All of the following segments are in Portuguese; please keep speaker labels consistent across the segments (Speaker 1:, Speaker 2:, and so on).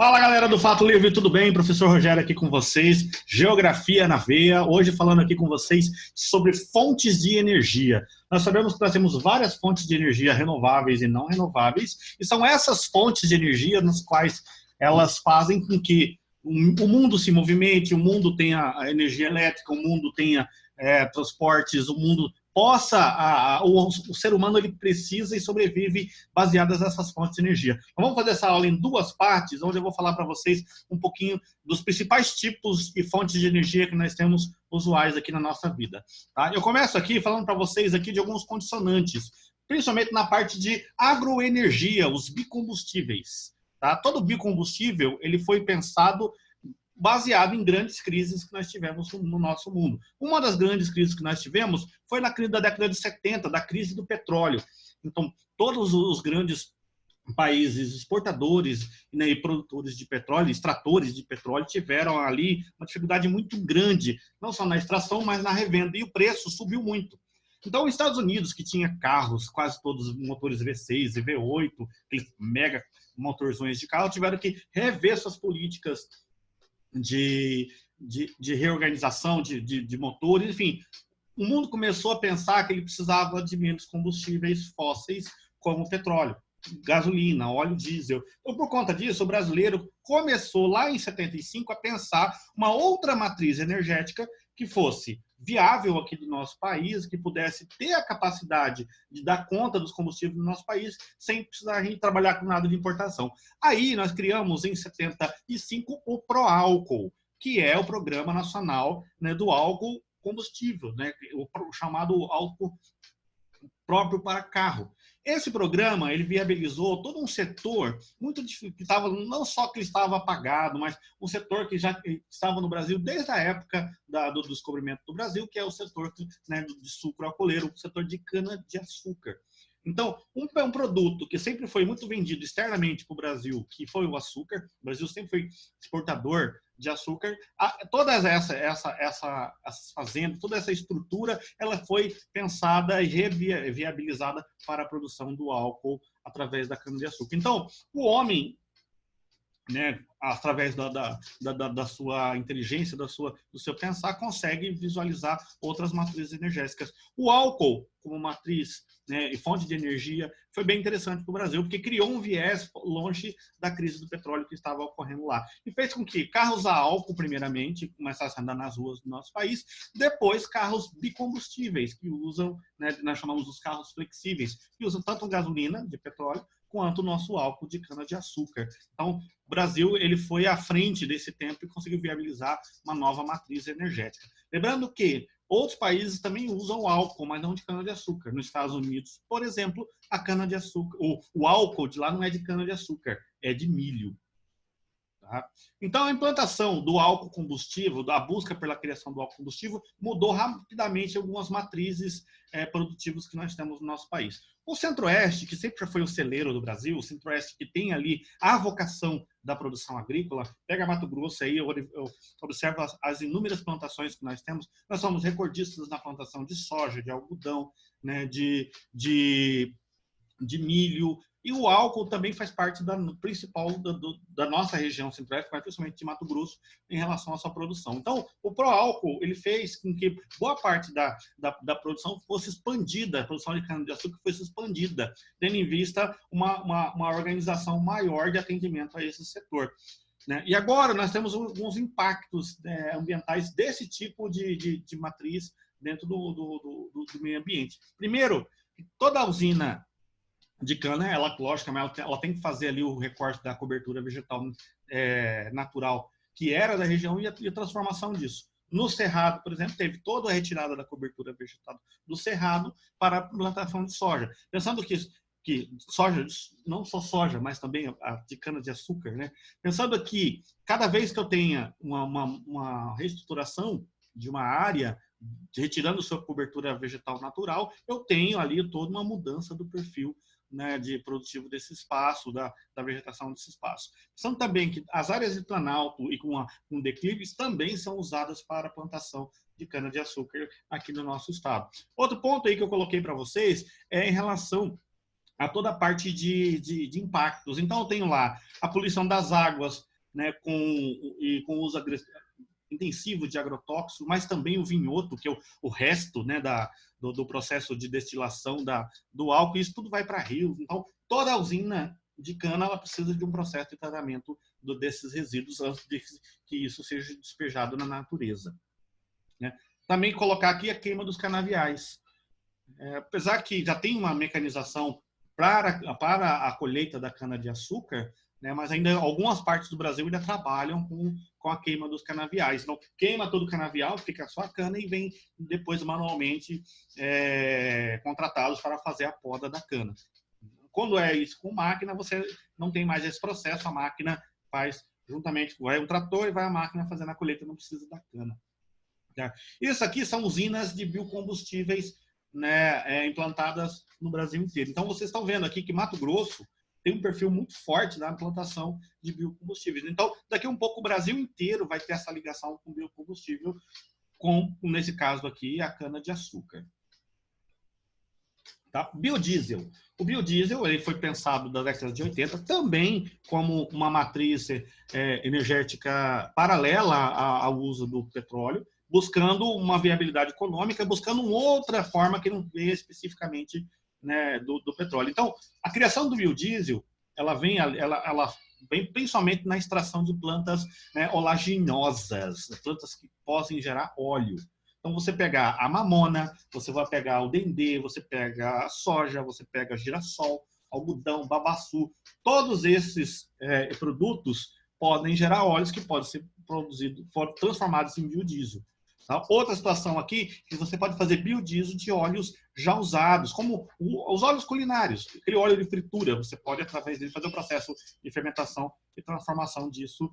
Speaker 1: Fala galera do Fato Livre, tudo bem? Professor Rogério aqui com vocês, Geografia na Veia, hoje falando aqui com vocês sobre fontes de energia. Nós sabemos que nós temos várias fontes de energia renováveis e não renováveis, e são essas fontes de energia nas quais elas fazem com que o mundo se movimente, o mundo tenha energia elétrica, o mundo tenha transportes, o mundo possa, o ser humano ele precisa e sobrevive baseadas nessas fontes de energia. Então, vamos fazer essa aula em duas partes, onde eu vou falar para vocês um pouquinho dos principais tipos e fontes de energia que nós temos usuais aqui na nossa vida. Tá? Eu começo aqui falando para vocês aqui de alguns condicionantes, principalmente na parte de agroenergia, os biocombustíveis. Tá? Todo biocombustível ele foi pensado baseado em grandes crises que nós tivemos no nosso mundo. Uma das grandes crises que nós tivemos foi na crise da década de 70, da crise do petróleo. Então, todos os grandes países exportadores, né, e produtores de petróleo, extratores de petróleo, tiveram ali uma dificuldade muito grande, não só na extração, mas na revenda, e o preço subiu muito. Então, os Estados Unidos, que tinha carros, quase todos motores V6 e V8, aqueles mega motorzões de carro, tiveram que rever suas políticas de reorganização de motores, enfim, o mundo começou a pensar que ele precisava de menos combustíveis fósseis, como petróleo, gasolina, óleo diesel. Então, por conta disso, o brasileiro começou lá em 75 a pensar uma outra matriz energética que fosse viável aqui do nosso país, que pudesse ter a capacidade de dar conta dos combustíveis do nosso país, sem precisar a gente trabalhar com nada de importação. Aí nós criamos em 75 o Proálcool, que é o Programa Nacional, né, do Álcool Combustível, né, o chamado álcool próprio para carro. Esse programa ele viabilizou todo um setor muito que estava, não só que estava apagado, mas um setor que já estava no Brasil desde a época do descobrimento do Brasil, que é o setor, né, de sucro alcooleiro, o setor de cana-de-açúcar. Então, um produto que sempre foi muito vendido externamente para o Brasil, que foi o açúcar. O Brasil sempre foi exportador de açúcar. Toda essa fazenda, toda essa estrutura, ela foi pensada e reviabilizada para a produção do álcool através da cana-de-açúcar. Então, o homem, né, através da sua inteligência, do seu pensar, consegue visualizar outras matrizes energéticas. O álcool, como matriz, né, e fonte de energia, foi bem interessante para o Brasil, porque criou um viés longe da crise do petróleo que estava ocorrendo lá. E fez com que carros a álcool, primeiramente, começassem a andar nas ruas do nosso país, depois carros bicombustíveis, que usam, né, nós chamamos os carros flexíveis, que usam tanto gasolina, de petróleo, quanto o nosso álcool de cana-de-açúcar. Então, o Brasil ele foi à frente desse tempo e conseguiu viabilizar uma nova matriz energética. Lembrando que outros países também usam álcool, mas não de cana-de-açúcar. Nos Estados Unidos, por exemplo, a cana-de-açúcar, o álcool de lá não é de cana-de-açúcar, é de milho. Tá? Então, a implantação do álcool combustível, a busca pela criação do álcool combustível, mudou rapidamente algumas matrizes produtivas que nós temos no nosso país. O Centro-Oeste, que sempre foi o celeiro do Brasil, o Centro-Oeste que tem ali a vocação da produção agrícola, pega Mato Grosso aí, eu observo as inúmeras plantações que nós temos. Nós somos recordistas na plantação de soja, de algodão, né, de milho, e o álcool também faz parte principal da nossa região centro-oeste, mas principalmente de Mato Grosso, em relação à sua produção. Então, o Proálcool ele fez com que boa parte da produção fosse expandida, a produção de cana-de-açúcar fosse expandida, tendo em vista uma organização maior de atendimento a esse setor. Né? E agora nós temos alguns impactos ambientais desse tipo de matriz dentro do meio ambiente. Primeiro, toda a usina de cana, logicamente, ela tem que fazer ali o recorte da cobertura vegetal natural que era da região e a transformação disso. No Cerrado, por exemplo, teve toda a retirada da cobertura vegetal do Cerrado para a plantação de soja. Pensando que soja, não só soja, mas também a de cana-de-açúcar, né? Pensando que cada vez que eu tenha uma reestruturação de uma área, retirando sua cobertura vegetal natural, eu tenho ali toda uma mudança do perfil, né, de produtivo desse espaço, da vegetação desse espaço. São também que as áreas de planalto e com declives também são usadas para a plantação de cana-de-açúcar aqui no nosso estado. Outro ponto aí que eu coloquei para vocês é em relação a toda a parte de impactos. Então, eu tenho lá a poluição das águas, né, com uso intensivo de agrotóxicos, mas também o vinhoto, que é o resto, né, do processo de destilação do álcool, isso tudo vai para rios. Então, toda a usina de cana ela precisa de um processo de tratamento desses resíduos antes de que isso seja despejado na natureza, né? Também colocar aqui a queima dos canaviais. Apesar que já tem uma mecanização para a colheita da cana-de-açúcar, né, mas ainda algumas partes do Brasil ainda trabalham com a queima dos canaviais. Então, queima todo o canavial, fica só a cana e vem depois manualmente contratados para fazer a poda da cana. Quando é isso com máquina, você não tem mais esse processo, a máquina faz juntamente, vai um trator e vai a máquina fazendo a colheita, não precisa da cana. Tá? Isso aqui são usinas de biocombustíveis, né, implantadas no Brasil inteiro. Então, vocês estão vendo aqui que Mato Grosso tem um perfil muito forte na implantação de biocombustíveis. Então, daqui a um pouco, o Brasil inteiro vai ter essa ligação com biocombustível, nesse caso aqui, a cana-de-açúcar. Tá? Biodiesel. O biodiesel ele foi pensado na década de 80 também como uma matriz energética paralela ao uso do petróleo, buscando uma viabilidade econômica, buscando uma outra forma que não venha especificamente, né, do petróleo. Então, a criação do biodiesel ela vem principalmente na extração de plantas, né, olaginosas, plantas que possam gerar óleo. Então, você pegar a mamona, você vai pegar o dendê, você pega a soja, você pega girassol, algodão, babaçu. Todos esses produtos podem gerar óleos que podem ser transformados em biodiesel. Tá? Outra situação aqui, que você pode fazer biodiesel de óleos já usados, como os óleos culinários, aquele óleo de fritura, você pode, através dele, fazer o processo de fermentação e transformação disso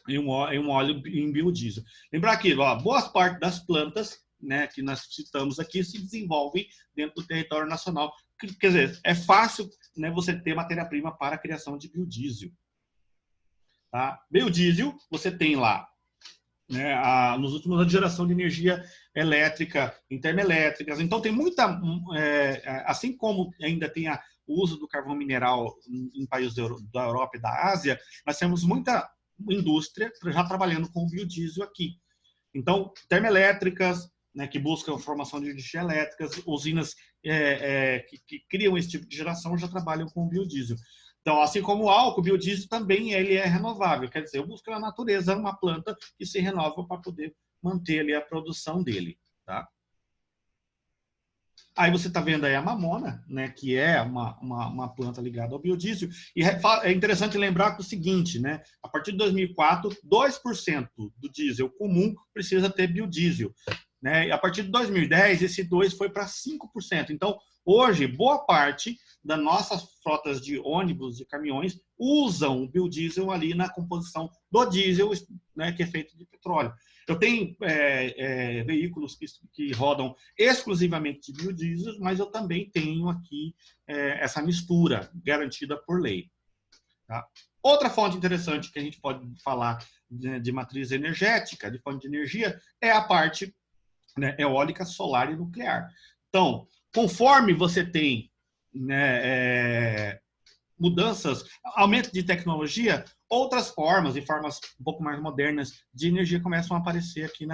Speaker 1: em um óleo em biodiesel. Lembrar aqui, boa parte das plantas, né, que nós citamos aqui se desenvolvem dentro do território nacional. Quer dizer, é fácil, né, você ter matéria-prima para a criação de biodiesel. Tá? Biodiesel, você tem lá, né, nos últimos anos, geração de energia elétrica, em termoelétricas. Então, tem muita... assim como ainda tem o uso do carvão mineral em países da Europa e da Ásia, nós temos muita indústria já trabalhando com biodiesel aqui. Então, termoelétricas, né, que buscam formação de energia elétrica, usinas que criam esse tipo de geração já trabalham com biodiesel. Então, assim como o álcool, o biodiesel também ele é renovável, quer dizer, eu busco na natureza uma planta que se renova para poder manter ali a produção dele. Tá? Aí você está vendo aí a mamona, né, que é uma planta ligada ao biodiesel. E é interessante lembrar que o seguinte, né, a partir de 2004, 2% do diesel comum precisa ter biodiesel. Né, e a partir de 2010, esse 2% foi para 5%. Então, hoje, boa parte das nossas frotas de ônibus e caminhões usam o biodiesel ali na composição do diesel, né, que é feito de petróleo. Eu tenho veículos que rodam exclusivamente de biodiesel, mas eu também tenho aqui essa mistura garantida por lei. Tá? Outra fonte interessante que a gente pode falar de matriz energética, de fonte de energia, é a parte, né, eólica, solar e nuclear. Então, conforme você tem, né, mudanças, aumento de tecnologia, outras formas e formas um pouco mais modernas de energia começam a aparecer aqui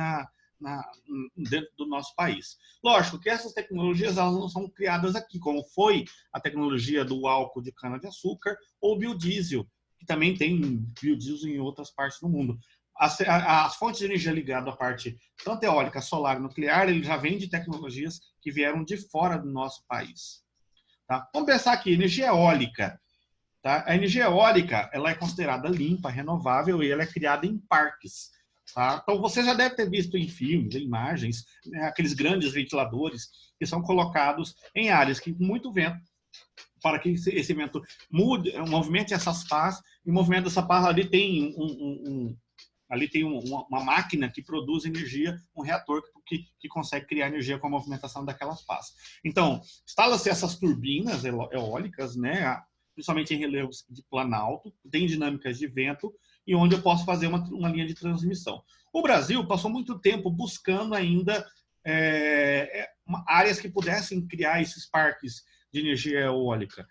Speaker 1: dentro do nosso país. Lógico que essas tecnologias elas não são criadas aqui, como foi a tecnologia do álcool de cana-de-açúcar ou biodiesel, que também tem biodiesel em outras partes do mundo. As fontes de energia ligadas à parte tanto eólica, solar e nuclear, ele já vem de tecnologias que vieram de fora do nosso país. Tá? Vamos pensar aqui, energia eólica. Tá? A energia eólica ela é considerada limpa, renovável e ela é criada em parques. Tá? Então, você já deve ter visto em filmes, em imagens, né, aqueles grandes ventiladores que são colocados em áreas que com muito vento, para que esse vento mude, movimente essas pás, e o movimento dessa pá ali tem uma máquina que produz energia, um reator que consegue criar energia com a movimentação daquelas pás. Então, instala-se essas turbinas eólicas, né, principalmente em relevos de planalto, tem dinâmicas de vento, e onde eu posso fazer uma linha de transmissão. O Brasil passou muito tempo buscando ainda áreas que pudessem criar esses parques de energia eólica,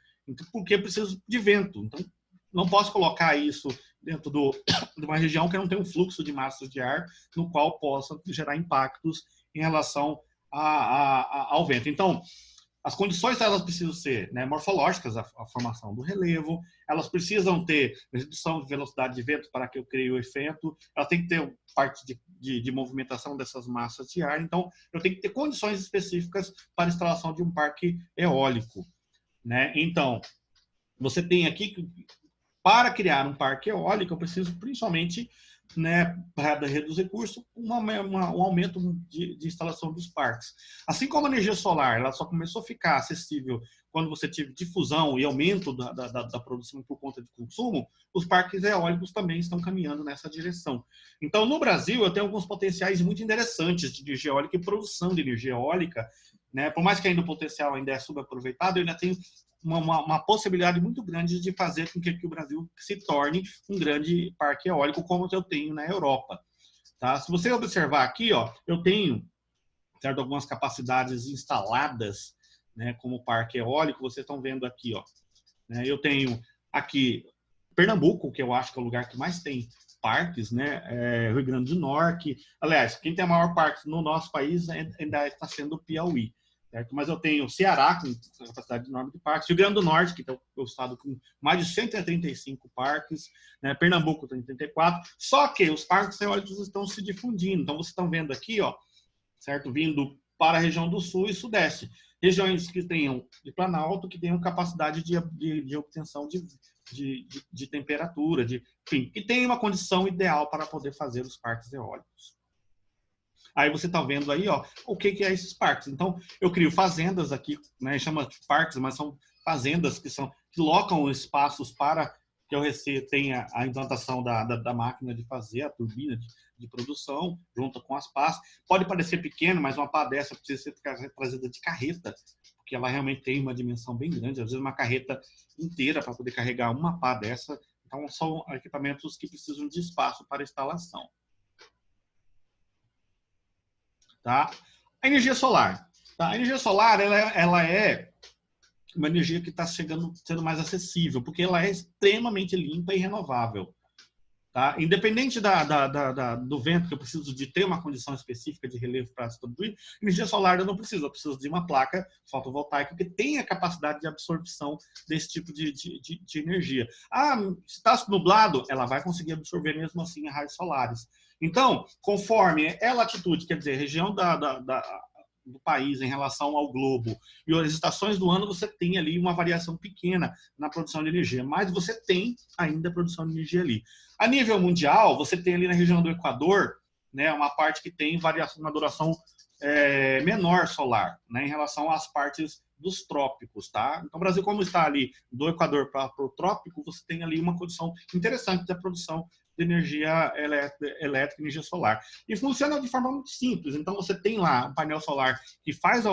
Speaker 1: porque preciso de vento. Então, não posso colocar isso dentro de uma região que não tem um fluxo de massas de ar no qual possa gerar impactos em relação ao vento. Então, as condições elas precisam ser, né, morfológicas, a formação do relevo, elas precisam ter redução de velocidade de vento para que eu crie o efeito, ela tem que ter parte de movimentação dessas massas de ar, então eu tenho que ter condições específicas para a instalação de um parque eólico, né? Então, você tem aqui, para criar um parque eólico, eu preciso principalmente, né, para reduzir custo, um aumento de instalação dos parques. Assim como a energia solar, ela só começou a ficar acessível quando você teve difusão e aumento da produção por conta de consumo, os parques eólicos também estão caminhando nessa direção. Então, no Brasil, eu tenho alguns potenciais muito interessantes de energia eólica e produção de energia eólica, né? Por mais que ainda o potencial ainda é subaproveitado, eu ainda tenho uma possibilidade muito grande de fazer com que o Brasil se torne um grande parque eólico, como eu tenho na Europa. Tá? Se você observar aqui, ó, eu tenho, certo, algumas capacidades instaladas, né, como parque eólico, vocês estão vendo aqui. Ó, né, eu tenho aqui Pernambuco, que eu acho que é o lugar que mais tem parques, né, Rio Grande do Norte. Aliás, quem tem a maior parque no nosso país ainda está sendo o Piauí. Certo? Mas eu tenho Ceará, com capacidade enorme de parques, Rio Grande do Norte, que é o estado com mais de 135 parques, né? Pernambuco tem 34, só que os parques eólicos estão se difundindo. Então, vocês estão vendo aqui, ó, certo? Vindo para a região do sul e sudeste. Regiões que tenham de Planalto, que tenham capacidade de obtenção de temperatura, enfim, que tenham uma condição ideal para poder fazer os parques eólicos. Aí você está vendo aí, ó, o que é esses parques. Então, eu crio fazendas aqui, né, chama de parques, mas são fazendas que locam espaços para que eu tenha a implantação da máquina de fazer, a turbina de produção, junto com as pás. Pode parecer pequeno, mas uma pá dessa precisa ser trazida de carreta, porque ela realmente tem uma dimensão bem grande, às vezes uma carreta inteira para poder carregar uma pá dessa. Então, são equipamentos que precisam de espaço para instalação. Tá? A energia solar. Tá? A energia solar ela é uma energia que está sendo mais acessível, porque ela é extremamente limpa e renovável. Tá? Independente do vento, que eu preciso de ter uma condição específica de relevo para se produzir, energia solar eu não preciso, eu preciso de uma placa fotovoltaica que tenha capacidade de absorção desse tipo de energia. Ah, se está nublado, ela vai conseguir absorver mesmo assim raios solares. Então, conforme é a latitude, quer dizer, região do país em relação ao globo e as estações do ano, você tem ali uma variação pequena na produção de energia, mas você tem ainda produção de energia ali. A nível mundial, você tem ali na região do Equador, né, uma parte que tem variação na duração menor solar, né, em relação às partes dos trópicos, tá? Então, o Brasil, como está ali do Equador para o trópico, você tem ali uma condição interessante da produção de energia elétrica, energia solar. E funciona de forma muito simples. Então, você tem lá um painel solar que faz a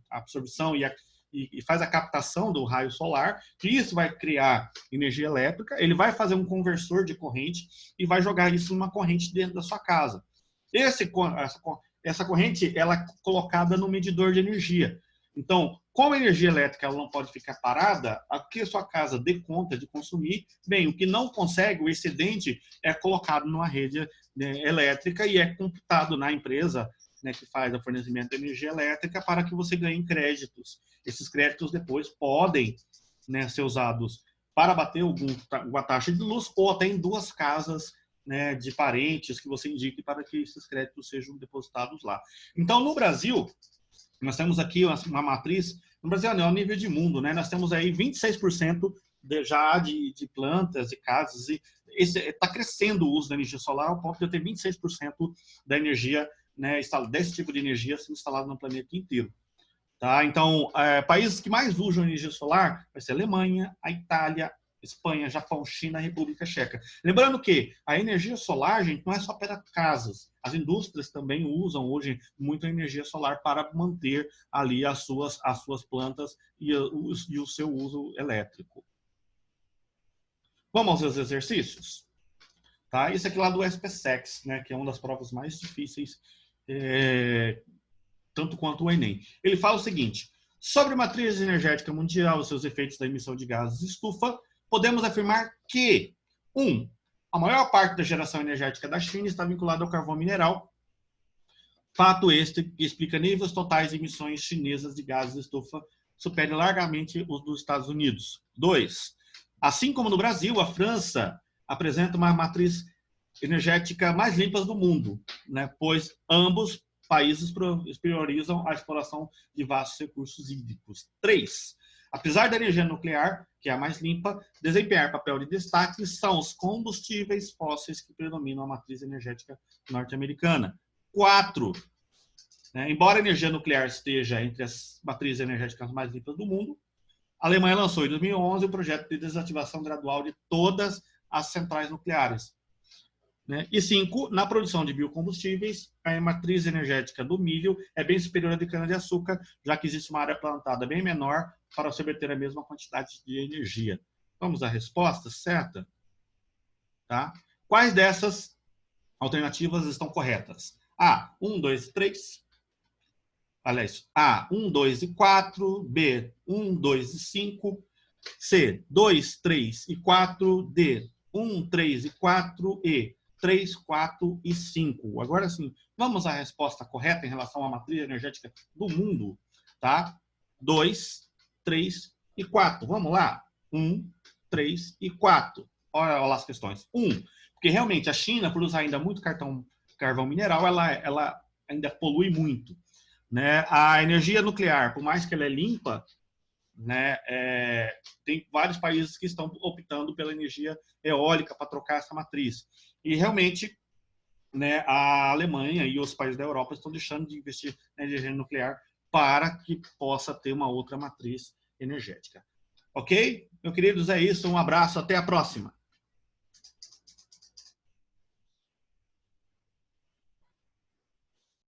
Speaker 1: absorção e faz a captação do raio solar, que isso vai criar energia elétrica, ele vai fazer um conversor de corrente e vai jogar isso numa corrente dentro da sua casa. Essa corrente ela é colocada no medidor de energia. Então, como a energia elétrica ela não pode ficar parada, a que a sua casa dê conta de consumir, bem, o que não consegue, o excedente, é colocado numa rede, né, elétrica e é computado na empresa, né, que faz o fornecimento de energia elétrica para que você ganhe créditos. Esses créditos depois podem, né, ser usados para bater uma taxa de luz ou até em duas casas, né, de parentes que você indique para que esses créditos sejam depositados lá. Então, no Brasil, nós temos aqui uma matriz, no Brasil não, ao nível de mundo, né? Nós temos aí 26% já de plantas e casas, e está crescendo o uso da energia solar ao ponto de eu ter 26% da energia, né, desse tipo de energia sendo instalada no planeta inteiro. Tá? Então, países que mais usam energia solar vai ser a Alemanha, a Itália, Espanha, Japão, China, República Tcheca. Lembrando que a energia solar, gente, não é só para casas. As indústrias também usam hoje muito a energia solar para manter ali as suas plantas e o seu uso elétrico. Vamos aos exercícios? Tá? Esse aqui lá do SPSEX, né, que é uma das provas mais difíceis, tanto quanto o Enem. Ele fala o seguinte: sobre a matriz energética mundial, os seus efeitos da emissão de gases de estufa, podemos afirmar que, a maior parte da geração energética da China está vinculada ao carvão mineral, fato este que explica níveis totais de emissões chinesas de gases de estufa supere largamente os dos Estados Unidos. 2. Assim como no Brasil, a França apresenta uma matriz energética mais limpa do mundo, né? Pois ambos países priorizam a exploração de vastos recursos hídricos. 3. Apesar da energia nuclear, que é a mais limpa, desempenhar papel de destaque são os combustíveis fósseis que predominam a matriz energética norte-americana. 4. Embora a energia nuclear esteja entre as matrizes energéticas mais limpas do mundo, a Alemanha lançou em 2011 o projeto de desativação gradual de todas as centrais nucleares. E 5, na produção de biocombustíveis, a matriz energética do milho é bem superior à de cana-de-açúcar, já que existe uma área plantada bem menor para se obter a mesma quantidade de energia. Vamos à resposta certa? Tá? Quais dessas alternativas estão corretas? A, 1, 2 e 3. Aliás, A, 1, 2 e 4. B, 1, 2 e 5. C, 2, 3 e 4. D, 1, 3 e 4. E, 3, 4 e 5. Agora sim, vamos à resposta correta em relação à matriz energética do mundo. Tá? 2, 3 e 4. Vamos lá? 1, 3 e 4. Olha lá as questões. 1, porque realmente a China, por usar ainda muito carvão mineral, ela ainda polui muito. A energia nuclear, por mais que ela é limpa, tem vários países que estão optando pela energia eólica para trocar essa matriz. E realmente, a Alemanha e os países da Europa estão deixando de investir na energia nuclear para que possa ter uma outra matriz energética. Ok? Meus queridos, é isso. Um abraço. Até a próxima.